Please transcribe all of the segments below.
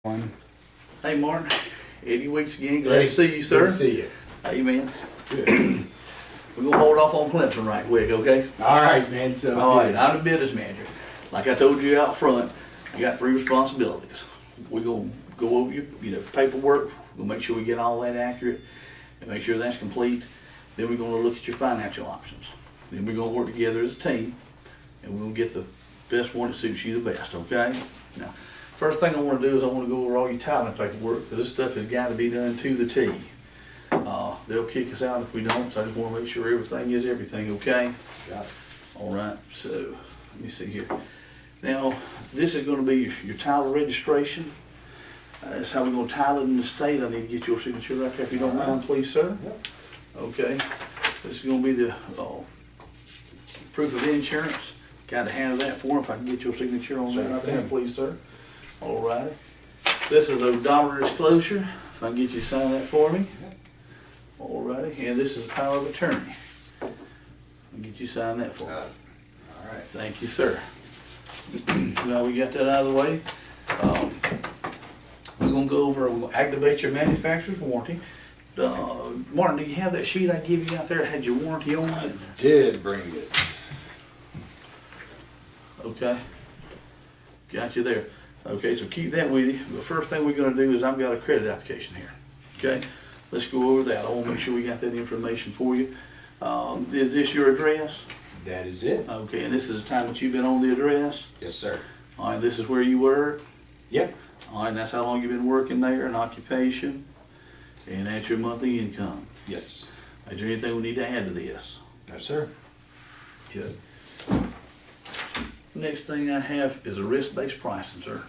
One. Hey Martin, Eddie Weeks again. Glad to see you, sir. Good to see you. Hey man, Good. we're gonna hold off on Clemson right quick, okay? All right, man. So All right, I'm the business manager. Like I told you out front, you got 3 responsibilities. We're gonna go over your paperwork. We'll make sure we get all that accurate and make sure that's complete. Then we're gonna look at your financial options. Then we're gonna work together as a team, and we're gonna get the best one that suits you the best, okay? Now, first thing I want to do is I want to go over all your tiling paperwork, because this stuff has got to be done to the T. They'll kick us out if we don't, so I just want to make sure everything is everything, okay? got it. All right, so let me see here. Now, this is going to be your tile registration. That's how we're going to tile it in the state. I need to get your signature right there if you don't mind, please, sir. Yep. Okay, this is going to be the proof of insurance. Got to handle that form if I can get your signature on that right there, please, sir. All righty. This is odometer disclosure. If I can get you to sign that for me. All righty. And this is power of attorney. I'll get you to sign that for me. All right. Thank you, sir. Now we got that out of the way. We're gonna go over, we're gonna activate your manufacturer's warranty. Martin, do you have that sheet I give you out there that had your warranty on it? Did bring it. Okay. Got you there. Okay, so keep that with you. The first thing we're gonna do is I've got a credit application here. Okay, let's go over that. I wanna make sure we got that information for you. Is this your address? That is it. Okay, and this is the time that you've been on the address? Yes, sir. All right, this is where you work? Yep. All right, and that's how long you've been working there, an occupation? And that's your monthly income. Yes. Is there anything we need to add to this? No, sir. Good. Next thing I have is a risk-based pricing, sir.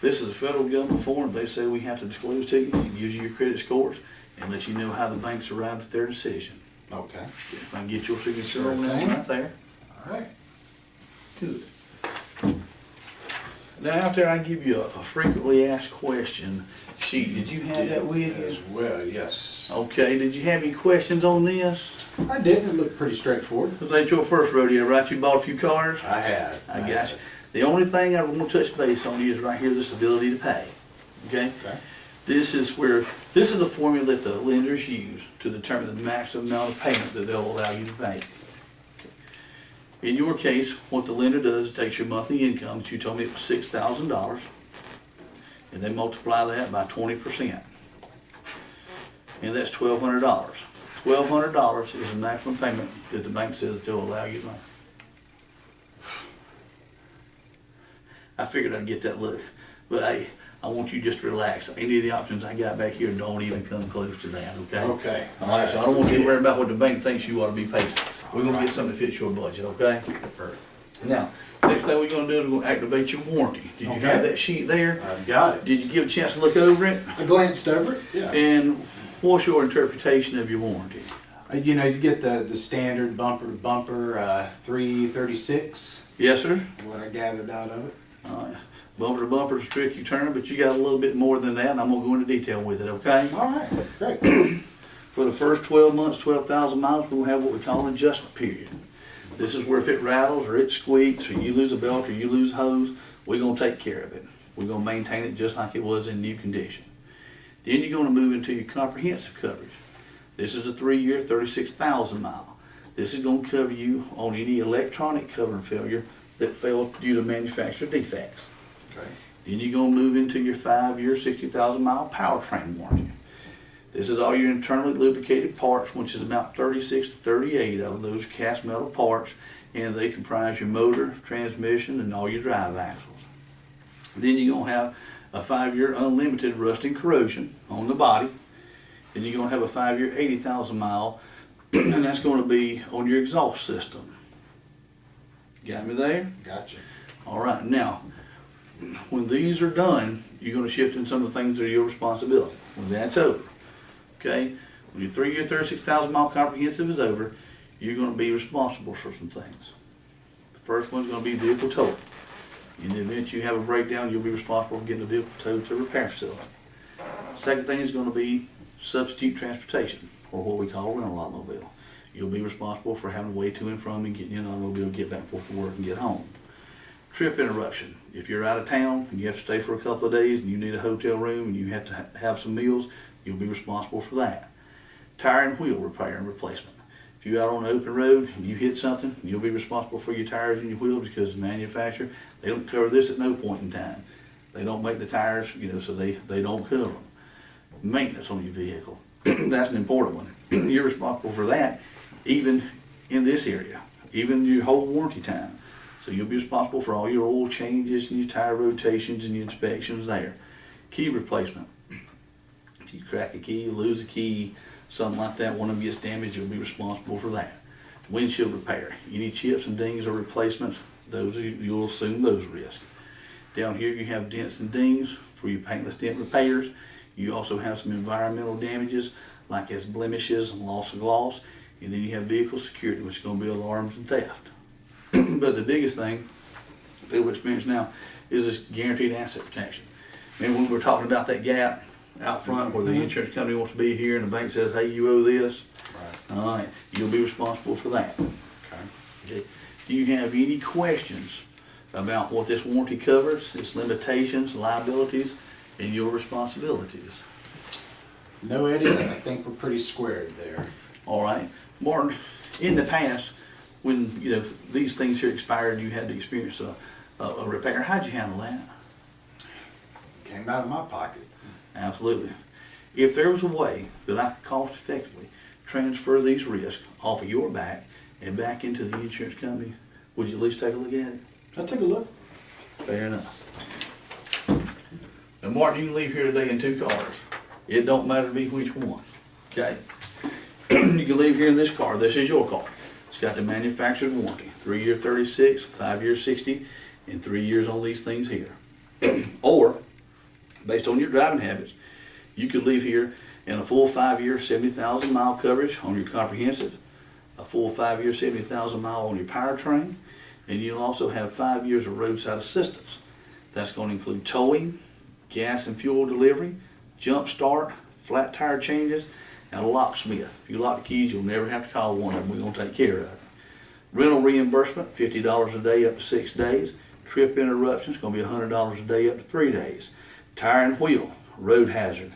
This is a federal government form they say we have to disclose to you. It gives you your credit scores and lets you know how the banks arrived at their decision. Okay. If I can get your signature Sure on that thing. right there. All right. Good. Now out there I give you a frequently asked question sheet. Did you have that with As you? well, yes. Okay, did you have any questions on this? I did. It looked pretty straightforward. Was that your first rodeo, right? You bought a few cars? I have. I got you. The only thing I want to touch base on is right here, this ability to pay. Okay? Okay. This is a formula that the lenders use to determine the maximum amount of payment that they'll allow you to pay. In your case, what the lender does is takes your monthly income, that you told me it was $6,000, and they multiply that by 20%. And that's $1,200. $1,200 is the maximum payment that the bank says they'll allow you to make. I figured I'd get that look, but hey, I want you just to relax. Any of the options I got back here don't even come close to that, okay? Okay. All right, so I don't want you to worry about what the bank thinks you ought to be paying. We're gonna get something that fits your budget, okay? Perfect. Now, next thing we're gonna do is we're gonna activate your warranty. Did you Okay. have that sheet there? I've got it. Did you give a chance to look over it? I glanced over it. Yeah. And what's your interpretation of your warranty? You know, you get the standard bumper to bumper 336. Yes, sir? What I gathered out of it. Bumper to bumper is a tricky term, but you got a little bit more than that, and I'm gonna go into detail with it, okay? All right. Great. For the first 12 months, 12,000 miles, we'll have what we call an adjustment period. This is where if it rattles or it squeaks or you lose a belt or you lose a hose, we're gonna take care of it. We're gonna maintain it just like it was in new condition. Then you're gonna move into your comprehensive coverage. This is a 3-year, 36,000 mile. This is gonna cover you on any electronic cover failure that failed due to manufacturer defects. Okay. Then you're gonna move into your 5-year, 60,000 mile powertrain warranty. This is all your internally lubricated parts, which is about 36 to 38 of those cast metal parts, and they comprise your motor, transmission, and all your drive axles. Then you're gonna have a 5-year unlimited rust and corrosion on the body. Then you're gonna have a 5-year, 80,000 mile, and that's gonna be on your exhaust system. Got me there? Gotcha. All right, now, when these are done, you're gonna shift in some of the things that are your responsibility. When that's over, okay? When your 3-year, 36,000 mile comprehensive is over, you're gonna be responsible for some things. The first one's gonna be vehicle towing. In the event you have a breakdown, you'll be responsible for getting the vehicle towed to a repair facility. Second thing is gonna be substitute transportation, or what we call a rental automobile. You'll be responsible for having a way to and from and getting in an automobile, get back and forth to work and get home. Trip interruption. If you're out of town and you have to stay for a couple of days and you need a hotel room and you have to have some meals, you'll be responsible for that. Tire and wheel repair and replacement. If you're out on an open road and you hit something, you'll be responsible for your tires and your wheels because the manufacturer, they don't cover this at no point in time. They don't make the tires, so they don't cover them. Maintenance on your vehicle. That's an important one. You're responsible for that even in this area, even your whole warranty time. So you'll be responsible for all your oil changes and your tire rotations and your inspections there. Key replacement. If you crack a key, lose a key, something like that, one of them gets damaged, you'll be responsible for that. Windshield repair. Any chips and dings or replacements, you'll assume those risks. Down here you have dents and dings for your paintless dent repairs. You also have some environmental damages like as blemishes and loss of gloss. And then you have vehicle security, which is going to be alarms and theft. But the biggest thing people experience now is this guaranteed asset protection. Remember when we were talking about that gap out front where the insurance company wants to be here and the bank says, hey, you owe this? Right. All right, you'll be responsible for that. Okay. Do you have any questions about what this warranty covers, its limitations, liabilities, and your responsibilities? No, Eddie, I think we're pretty squared there. All right. Martin, in the past, when these things here expired, you had to experience a repair. How'd you handle that? Came out of my pocket. Absolutely. If there was a way that I could cost effectively transfer these risks off of your back and back into the insurance company, would you at least take a look at it? I'll take a look. Fair enough. Now, Martin, you can leave here today in 2 cars. It don't matter to me which one. Okay? You can leave here in this car. This is your car. It's got the manufacturer's warranty. 3-year 36, 5-year 60, and 3 years on these things here. Or, based on your driving habits, you could leave here in a full 5-year 70,000 mile coverage on your comprehensive, a full 5-year 70,000 mile on your powertrain, and you'll also have 5 years of roadside assistance. That's going to include towing, gas and fuel delivery, jump start, flat tire changes, and a locksmith. If you lock the keys, you'll never have to call one of them. We're going to take care of it. Rental reimbursement, $50 a day up to 6 days. Trip interruptions, going to be $100 a day up to 3 days. Tire and wheel, road hazard.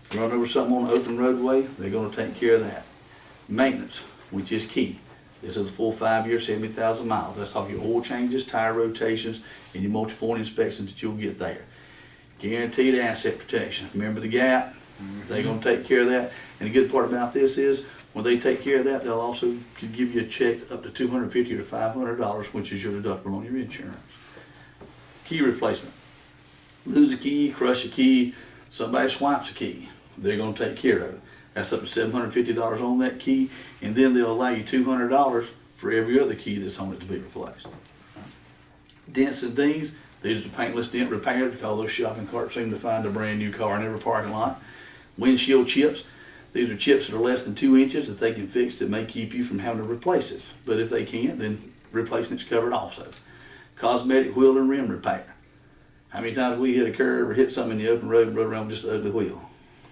If you run over something on an open roadway, they're going to take care of that. Maintenance, which is key. This is a full 5-year, 70,000 miles. That's all your oil changes, tire rotations, and your multi-point inspections that you'll get there. Guaranteed asset protection. Remember the gap? They're going to take care of that. And the good part about this is when they take care of that, they'll also could give you a check up to $250 to $500, which is your deductible on your insurance. Key replacement. Lose a key, crush a key, somebody swipes a key. They're going to take care of it. That's up to $750 on that key, and then they'll allow you $200 for every other key that's on it to be replaced. Dents and dings. These are the paintless dent repairs because those shopping carts seem to find a brand new car in every parking lot. Windshield chips. These are chips that are less than 2 inches that they can fix that may keep you from having to replace it. But if they can't, then replacing it's covered also. Cosmetic wheel and rim repair. How many times we hit a curve or hit something in the open road and rode around with just an ugly wheel?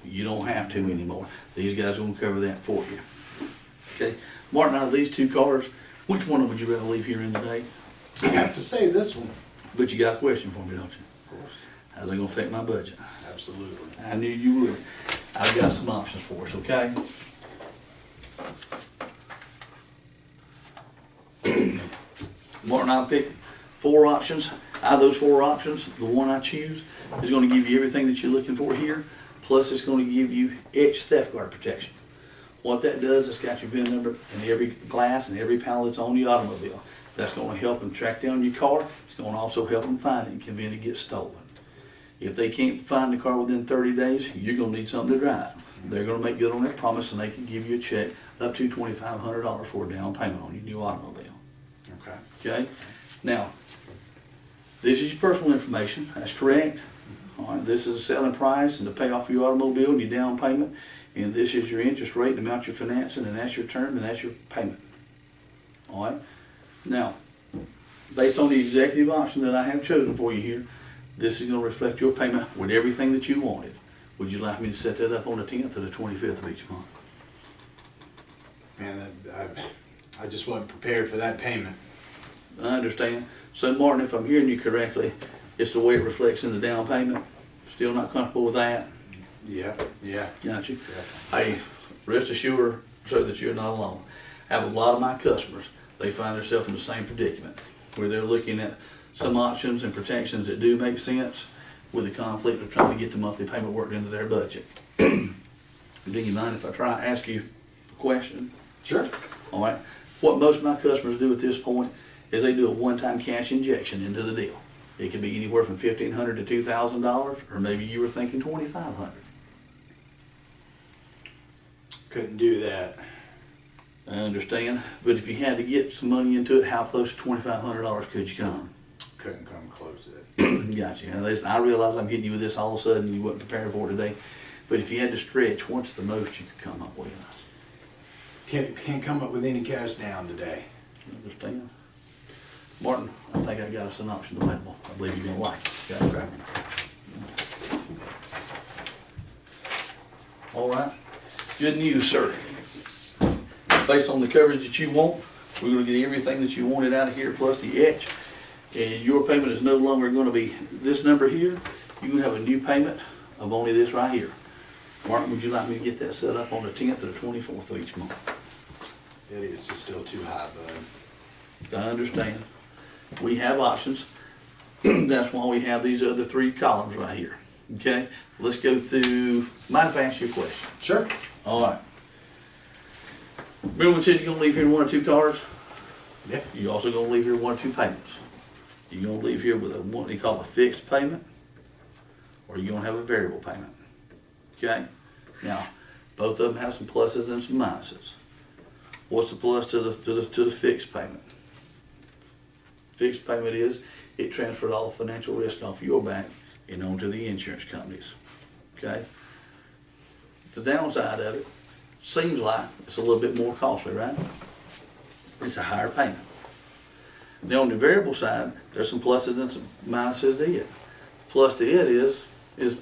You don't have to anymore. These guys are going to cover that for you. Okay, Martin, out of these 2 cars, which one would you rather leave here in today? I have to say this one. But you got a question for me, don't you? Of course. How's it going to affect my budget? Absolutely. I knew you would. I've got some options for us, okay? Martin, I picked 4 options. Out of those 4 options, the one I choose is going to give you everything that you're looking for here, plus it's going to give you etched theft guard protection. What that does, it's got your VIN number in every glass and every panel that's on the automobile. That's going to help them track down your car. It's going to also help them find it and prevent it gets stolen. If they can't find the car within 30 days, you're going to need something to drive. They're going to make good on their promise, and they can give you a check up to $2,500 for a down payment on your new automobile. Okay. Okay? Now, this is your personal information. That's correct. All right, this is the selling price and the pay off your automobile and your down payment. And this is your interest rate, the amount you're financing, and that's your term, and that's your payment. All right? Now, based on the executive option that I have chosen for you here, this is going to reflect your payment with everything that you wanted. Would you like me to set that up on the 10th or the 25th of each month? Man, I just wasn't prepared for that payment. I understand. So Martin, if I'm hearing you correctly, It's the way it reflects in the down payment. Still not comfortable with that? Yeah, yeah. Got you? Yeah. Hey, rest assured, sir, that you're not alone. I have a lot of my customers, they find themselves in the same predicament, where they're looking at some options and protections that do make sense with the conflict of trying to get the monthly payment worked into their budget. Do you mind if I try to ask you a question? Sure. All right. What most of my customers do at this point is they do a one-time cash injection into the deal. It could be anywhere from $1,500 to $2,000, or maybe you were thinking $2,500. Couldn't do that. I understand, but if you had to get some money into it, how close to $2,500 could you come? Couldn't come close to it. Gotcha. Now, listen, I realize I'm hitting you with this all of a sudden, you wasn't prepared for it today, but if you had to stretch, what's the most you could come up with? Can't come up with any cash down today. I understand. Martin, I think I got us an option available. I believe you're gonna like it. Okay. All right. Good news, sir. Based on the coverage that you want, we're gonna get everything that you wanted out of here plus the etch. And your payment is no longer gonna be this number here. You're gonna have a new payment of only this right here. Martin, would you like me to get that set up on the 10th or the 24th of each month? Eddie, it's just still too high, bud. I understand. We have options. That's why we have these other three columns right here. Okay? Let's go through, mind if I ask you a question? Sure. All right. Remember when we said you're gonna leave here with 1 or 2 cars? Yeah. You're also gonna leave here with 1 or 2 payments. You're gonna leave here with what they call a fixed payment, or you're gonna have a variable payment. Okay? Now, both of them have some pluses and some minuses. What's the plus to the fixed payment? Fixed payment is it transferred all the financial risk off your back and onto the insurance companies. Okay? The downside of it seems like it's a little bit more costly, right? It's a higher payment. Now on the variable side, there's some pluses and some minuses to it. Plus to it is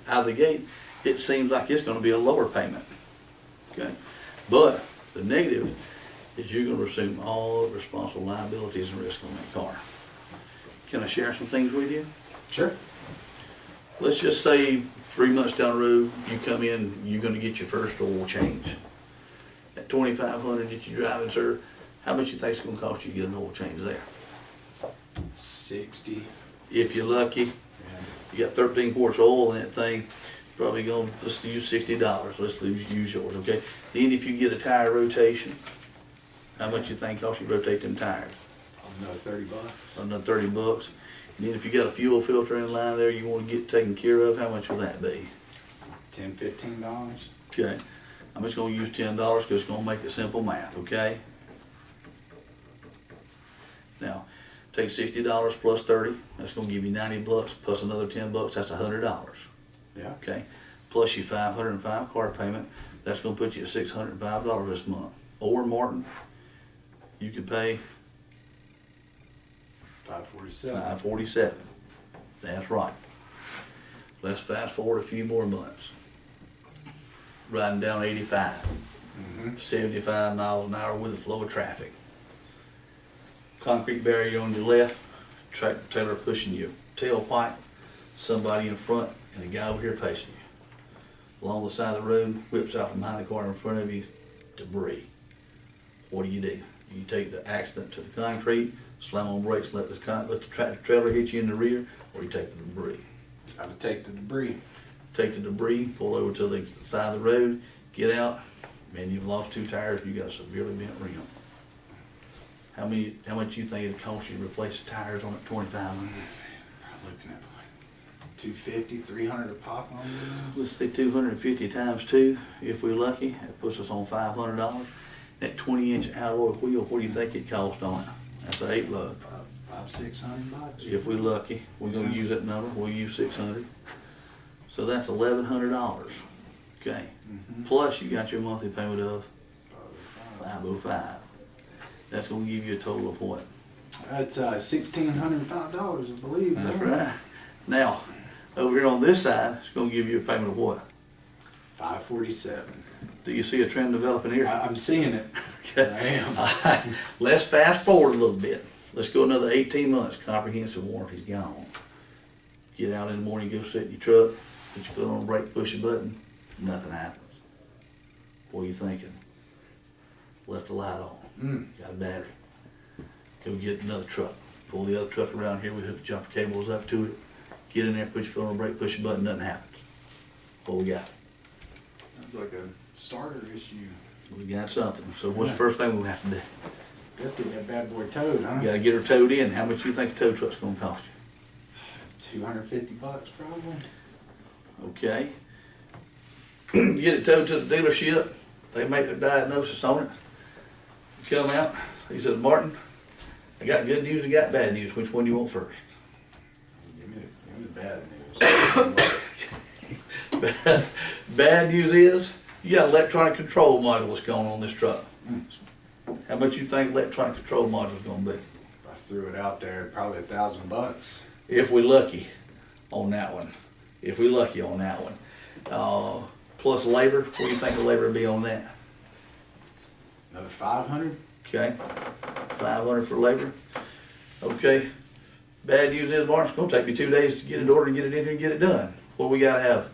out of the gate, it seems like it's gonna be a lower payment. Okay? But the negative is you're gonna assume all responsible liabilities and risk on that car. Can I share some things with you? Sure. Let's just say 3 months down the road, you come in, you're gonna get your first oil change. At $2,500 that you're driving, sir, how much you think it's gonna cost you to get an oil change there? 60. If you're lucky, Yeah. you got 13 quarts of oil in that thing, probably gonna, let's use $60. Let's use yours, okay? Then if you get a tire rotation, how much you think it costs you to rotate them tires? Another 30 bucks. Another 30 bucks. And then if you got a fuel filter in line there you want to get taken care of, how much will that be? $10, $15. Okay. I'm just gonna use $10 because it's gonna make it simple math, okay? Now, take $60 plus 30, that's gonna give you 90 bucks plus another 10 bucks, that's $100. Yeah. Okay? Plus your 505 car payment, that's gonna put you at $605 this month. Or Martin, you could pay 547. $547. That's right. Let's fast forward a few more months. Riding down 85, 75 miles an hour with the flow of traffic. Concrete barrier on your left, tractor trailer pushing your tailpipe, somebody in front, and a guy over here pacing you. Along the side of the road, whips out from behind the car in front of you, debris. What do? You take the accident to the concrete, slam on brakes, let the tractor trailer hit you in the rear, or you take the debris. Gotta take the debris. Take the debris, pull over to the side of the road, get out, man, you've lost 2 tires, you got a severely bent rim. How much you think it'd cost you to replace the tires on a 25? I'm looking at like 250, 300 a pop on them. Let's say 250 times 2, if we're lucky, that puts us on $500. That 20-inch alloy wheel, what do you think it cost on it? That's an 8 lug. 500-600 bucks. If we're lucky, we're gonna use that number, we'll use 600. So that's $1,100, okay? Plus you got your monthly payment of 505. That's gonna give you a total of what? That's $1,605, I believe. That's man. right. Now, over here on this side, it's gonna give you a payment of what? 547. Do you see a trend developing here? I'm seeing it. I am. Let's fast forward a little bit. Let's go another 18 months, comprehensive warranty's gone. Get out in the morning, go sit in your truck, put your foot on the brake, push a button, nothing happens. What are you thinking? Left the light on, got a battery. Go get another truck, pull the other truck around here, we hook the jumper cables up to it, get in there, put your foot on the brake, push a button, nothing happens. What we got? Sounds like a starter issue. We got something. So what's the first thing we have to do? Let's get that bad boy towed, huh? We gotta get her towed in. How much do you think a tow truck's gonna cost you? $250 probably. Okay. Get it towed to the dealership. They make their diagnosis on it. You come out. He says, Martin, I got good news, I got bad news. Which one do you want first? Give me the bad news. Bad news is, you got electronic control modules going on this truck. How much you think electronic control module's gonna be? If I threw it out there, probably $1,000. If we're lucky on that one. If we're lucky on that one. Plus labor, what do you think the labor would be on that? Another 500. Okay, 500 for labor. Okay, bad news is, Martin, it's gonna take me 2 days to get it ordered and get it in here and get it done. What we gotta have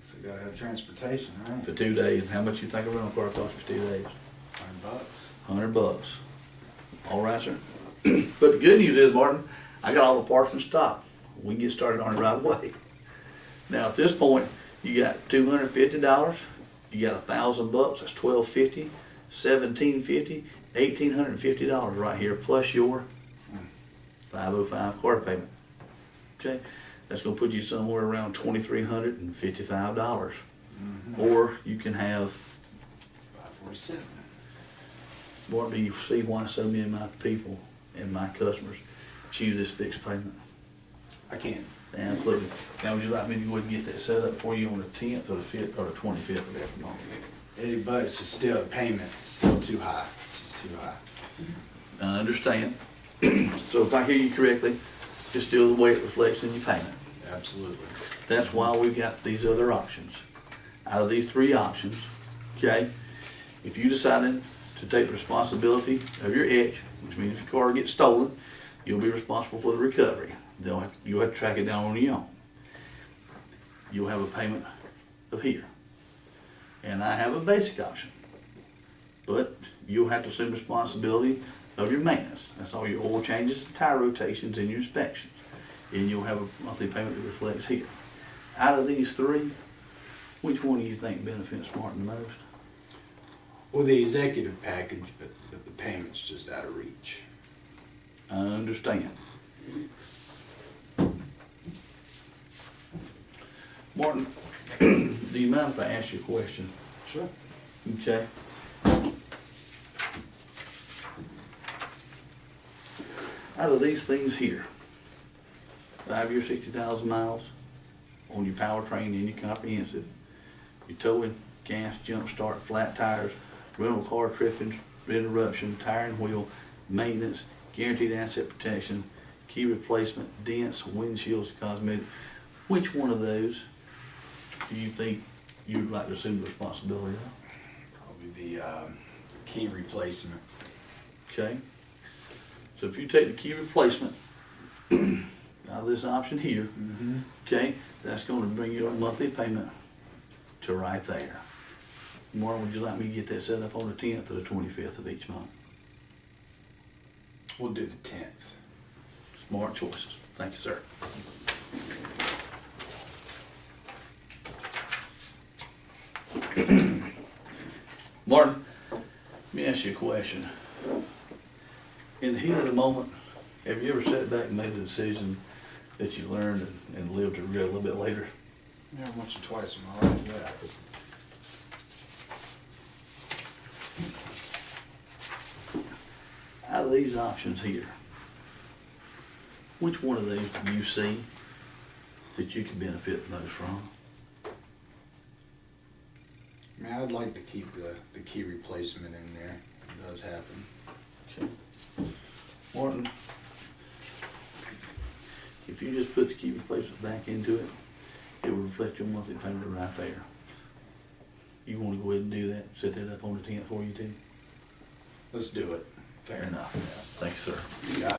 So you gotta have transportation, right? for 2 days? How much you think a rental car costs for 2 days? $100. $100. All right, sir. But the good news is, Martin, I got all the parts in stock. We can get started on it right away. Now at this point, you got $250. You got $1,000. That's $1,250, $1,750, $1,850 right here, plus your 505 car payment. Okay, that's gonna put you somewhere around $2,355. Or you can have. $547. Martin, do you see why so many of my people and my customers choose this fixed payment? I can. Absolutely. Now, would you like me to go ahead and get that set up for you on the 10th or the 5th or the 25th of every month? Eddie, but it's just still a payment. It's still too high. It's just too high. I understand. So if I hear you correctly, it's still the way it reflects in your payment. Absolutely. That's why we've got these other options. Out of these 3 options, okay, if you decided to take the responsibility of your edge, which means if your car gets stolen, you'll be responsible for the recovery. You'll have to track it down on your own. You'll have a payment of here. And I have a basic option. But you'll have to assume responsibility of your maintenance. That's all your oil changes, tire rotations, and your inspections. And you'll have a monthly payment that reflects here. Out of these 3, which one do you think benefits Martin the most? Well, the executive package, but the payment's just out of reach. I understand. Martin, do you mind if I ask you a question? Sure. Okay. Out of these things here, 5 years, 60,000 miles on your powertrain and your comprehensive, your towing, gas, jump start, flat tires, rental car trippings, interruption, tire and wheel, maintenance, guaranteed asset protection, key replacement, dents, windshields, cosmetic. Which one of those do you think you'd like to assume the responsibility of? Probably the key replacement. Okay. So if you take the key replacement out of this option here, okay, that's going to bring your monthly payment to right there. Martin, would you like me to get that set up on the 10th or the 25th of each month? We'll do the 10th. Smart choices. Thank you, sir. Martin, let me ask you a question. In the heat of the moment, have you ever sat back and made a decision that you learned and lived to regret a little bit later? Yeah, once or twice in my life, yeah. Out of these options here, which one of these do you see that you could benefit the most from? I mean, I'd like to keep the key replacement in there. It does happen. Okay. Martin, if you just put the key replacement back into it, it will reflect your monthly payment right there. You want to go ahead and do that, set that up on the 10th for you too? Let's do it. Fair enough. Thank you, sir. You got it.